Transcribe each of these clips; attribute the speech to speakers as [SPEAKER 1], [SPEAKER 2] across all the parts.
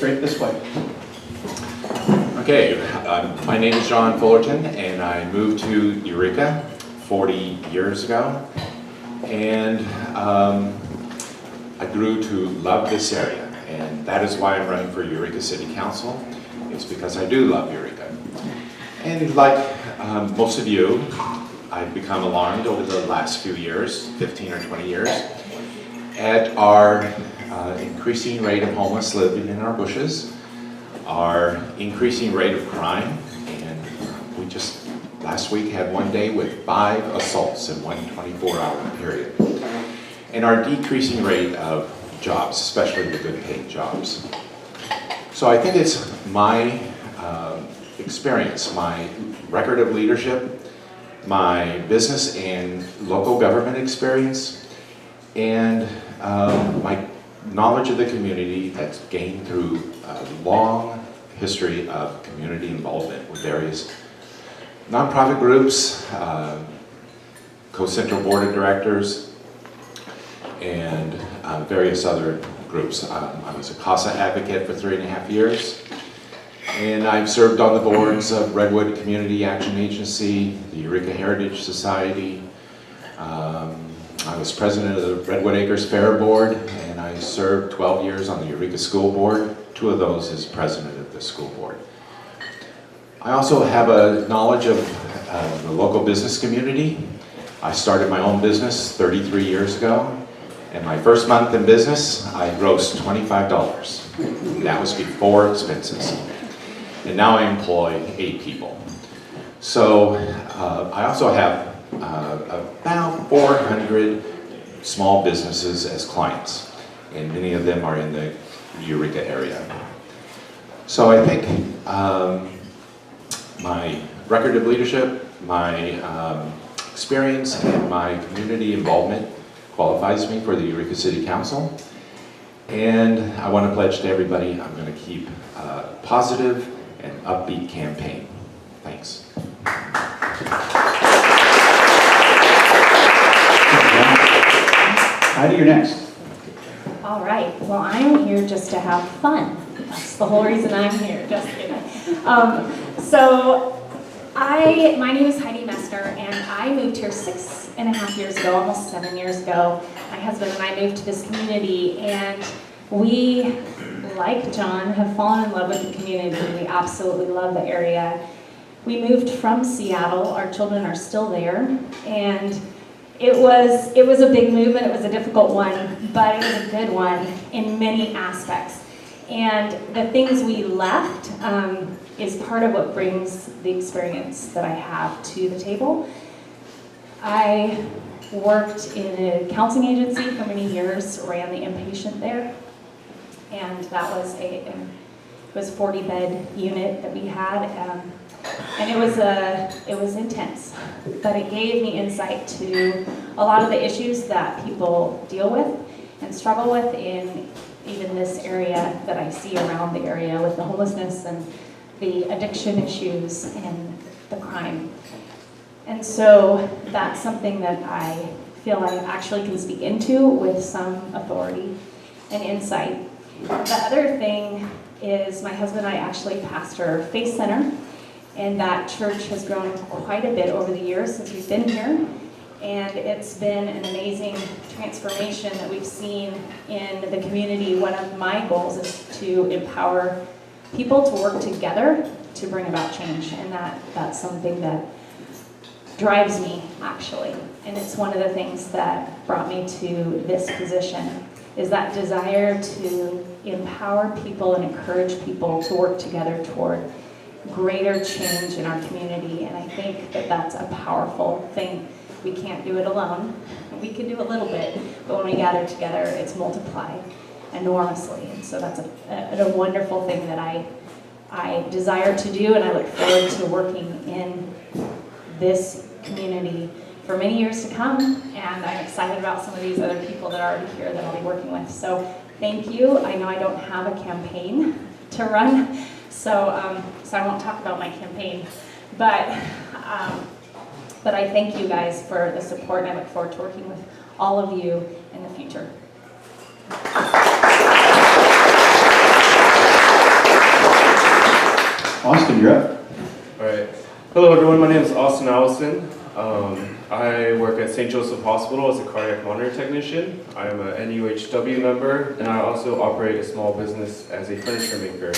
[SPEAKER 1] Straight this way.
[SPEAKER 2] Okay, my name is John Fullerton, and I moved to Eureka 40 years ago, and I grew to love this area, and that is why I'm running for Eureka City Council. It's because I do love Eureka. And like most of you, I've become alarmed over the last few years, 15 or 20 years, at our increasing rate of homeless living in our bushes, our increasing rate of crime, and we just last week had one day with 5 assaults in one 24-hour period, and our decreasing rate of jobs, especially the good paid jobs. So I think it's my experience, my record of leadership, my business and local government experience, and my knowledge of the community that's gained through a long history of community involvement with various nonprofit groups, co-central board of directors, and various other groups. I was a CASA advocate for 3.5 years, and I've served on the boards of Redwood Community Action Agency, the Eureka Heritage Society. I was president of the Redwood Acres Fair Board, and I served 12 years on the Eureka School Board, 2 of those as president of the school board. I also have a knowledge of the local business community. I started my own business 33 years ago, and my first month in business, I grossed $25. That was before expenses. And now I employ 8 people. So I also have about 400 small businesses as clients, and many of them are in the Eureka area. So I think my record of leadership, my experience, and my community involvement qualifies me for the Eureka City Council. And I want to pledge to everybody I'm going to keep a positive and upbeat campaign. Thanks.
[SPEAKER 1] Heidi, you're next.
[SPEAKER 3] All right. Well, I'm here just to have fun. That's the whole reason I'm here. Just kidding. My name is Heidi Messner, and I moved here 6.5 years ago, almost 7 years ago. My husband and I moved to this community, and we, like John, have fallen in love with the community. We absolutely love the area. We moved from Seattle. Our children are still there, and it was a big move, and it was a difficult one, but it was a good one in many aspects. And the things we left is part of what brings the experience that I have to the table. I worked in a counseling agency for many years, ran the inpatient there, and that was a 40-bed unit that we had, and it was intense, but it gave me insight to a lot of the issues that people deal with and struggle with in even this area that I see around the area with the homelessness and the addiction issues and the crime. And so that's something that I feel I actually can speak into with some authority and insight. The other thing is my husband and I actually pastor Faith Center, and that church has grown quite a bit over the years since we've been here. And it's been an amazing transformation that we've seen in the community. One of my goals is to empower people to work together to bring about change, and that's something that drives me, actually. And it's one of the things that brought me to this position, is that desire to empower people and encourage people to work together toward greater change in our community. And I think that that's a powerful thing. We can't do it alone. We can do a little bit, but when we gather together, it's multiplied enormously. And so that's a wonderful thing that I desire to do, and I look forward to working in this community for many years to come. And I'm excited about some of these other people that are already here that I'll be working with. So thank you. I know I don't have a campaign to run, so I won't talk about my campaign, but I thank you guys for the support, and I look forward to working with all of you in the future.
[SPEAKER 1] Austin, you're up.
[SPEAKER 4] All right. Hello, everyone. My name is Austin Allison. I work at St. Joseph Hospital as a cardiac monitor technician. I am a NUHW member, and I also operate a small business as a furniture maker.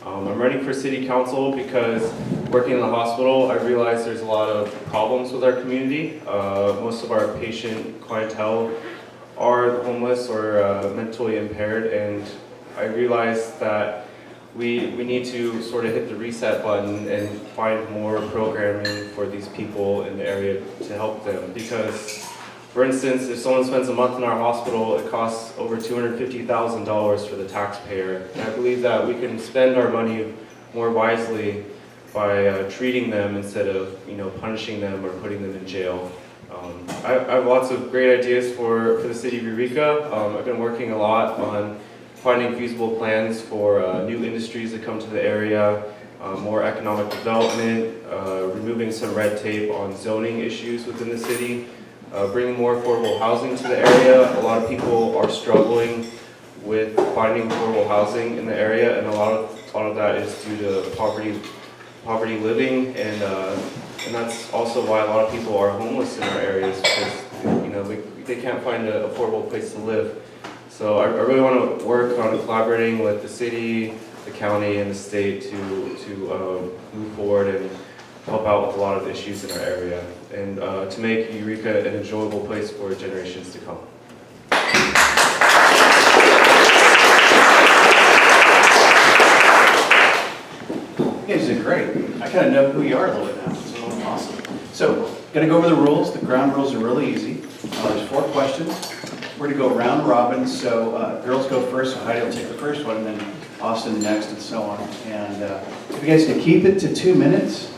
[SPEAKER 4] I'm running for city council because working in the hospital, I realize there's a lot of problems with our community. Most of our patient clientele are homeless or mentally impaired, and I realize that we need to sort of hit the reset button and find more programming for these people in the area to help them. Because, for instance, if someone spends a month in our hospital, it costs over $250,000 for the taxpayer. And I believe that we can spend our money more wisely by treating them instead of, punishing them or putting them in jail. I have lots of great ideas for the city of Eureka. I've been working a lot on finding feasible plans for new industries that come to the area, more economic development, removing some red tape on zoning issues within the city, bringing more affordable housing to the area. A lot of people are struggling with finding affordable housing in the area, and a lot of that is due to poverty living, and that's also why a lot of people are homeless in our areas, because they can't find an affordable place to live. So I really want to work on collaborating with the city, the county, and the state to move forward and help out with a lot of issues in our area, and to make Eureka an enjoyable place for generations to come.
[SPEAKER 1] You guys did great. I kind of know who you are a little bit now. It's awesome. So, gonna go over the rules. The ground rules are really easy. There's 4 questions. We're gonna go round robin. So girls go first. So Heidi will take the first one, and then Austin next, and so on. And if you guys can keep it to 2 minutes.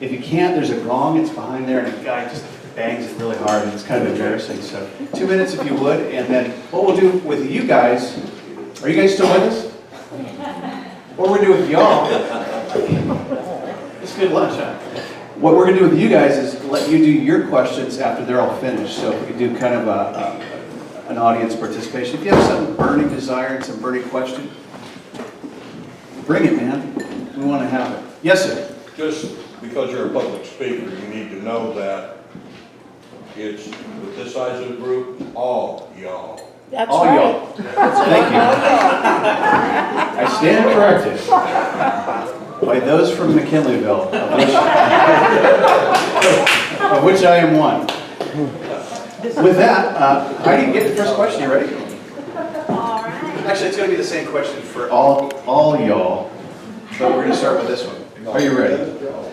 [SPEAKER 1] If you can't, there's a gong. It's behind there, and a guy just bangs it really hard, and it's kind of embarrassing. So 2 minutes if you would. And then what we'll do with you guys. Are you guys still with us? What we're gonna do with y'all. It's good lunch, huh? What we're going to do with you guys is let you do your questions after they're all finished. So if we could do kind of an audience participation. If you have some burning desire and some burning question, bring it, man. We want to have it. Yes, sir.
[SPEAKER 5] Just because you're a public speaker, you need to know that it's, with this size of the group, all y'all.
[SPEAKER 6] That's
[SPEAKER 1] all
[SPEAKER 6] right.
[SPEAKER 1] y'all. Thank you. I stand corrected. By those from McKinleyville, of which I am one. With that, Heidi, get the first question. You ready?
[SPEAKER 3] All right.
[SPEAKER 1] Actually, it's going to be the same question for all y'all, but we're going to start with this one. Are you ready?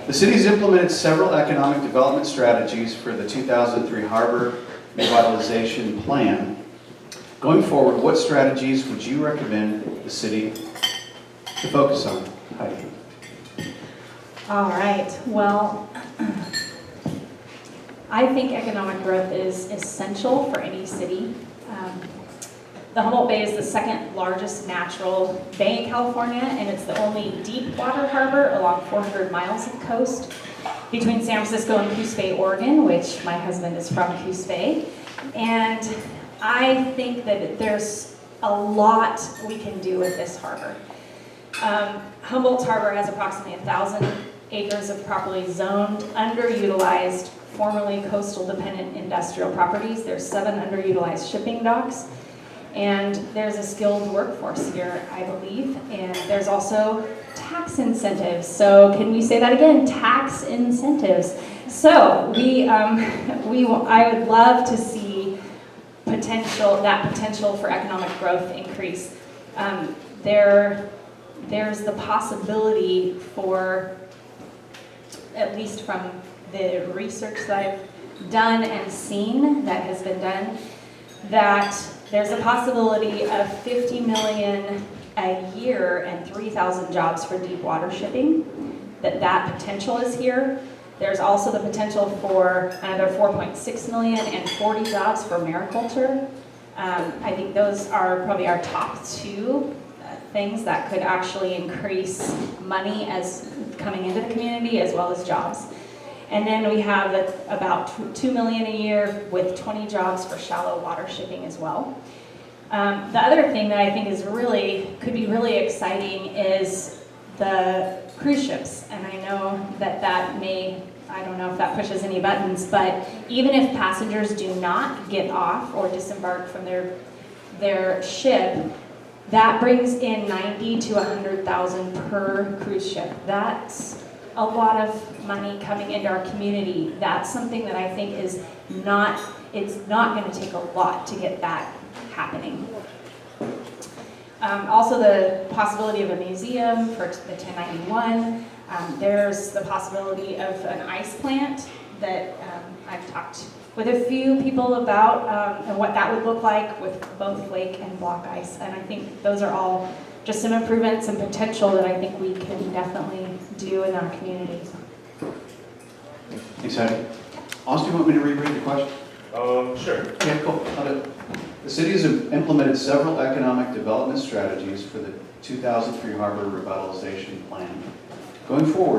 [SPEAKER 1] The city's implemented several economic development strategies for the 2003 Harbor Revitalization Plan. Going forward, what strategies would you recommend the city to focus on? Heidi.
[SPEAKER 3] All right. Well, I think economic growth is essential for any city. The Humboldt Bay is the second largest natural bay in California, and it's the only deep water harbor along 400 miles of coast between San Francisco and Coos Bay, Oregon, which my husband is from Coos Bay. And I think that there's a lot we can do with this harbor. Humboldt Harbor has approximately 1,000 acres of properly zoned, underutilized, formerly coastal dependent industrial properties. There's 7 underutilized shipping docks, and there's a skilled workforce here, I believe, and there's also tax incentives. So can we say that again? Tax incentives. So I would love to see potential for economic growth increase. There's the possibility for, at least from the research that I've done and seen that has been done, that there's a possibility of $50 million a year and 3,000 jobs for deep water shipping, that potential is here. There's also the potential for another 4.6 million and 40 jobs for mariculture. I think those are probably our top 2 things that could actually increase money as coming into the community as well as jobs. And then we have about $2 million a year with 20 jobs for shallow water shipping as well. The other thing that I think is could be really exciting is the cruise ships, and I know that I don't know if that pushes any buttons, but even if passengers do not get off or disembark from their ship, that brings in 90 to 100,000 per cruise ship. That's a lot of money coming into our community. That's something that I think is it's not going to take a lot to get that happening. Also the possibility of a museum for the 1091. There's the possibility of an ice plant that I've talked with a few people about and what that would look like with both lake and block ice. And I think those are all just some improvements and potential that I think we can definitely do in our community.
[SPEAKER 1] Thanks, Heidi. Austin, do you want me to reread the question?
[SPEAKER 4] Sure.
[SPEAKER 1] Yeah, cool. The city has implemented several economic development strategies for the 2003 harbor revitalization plan. Going forward,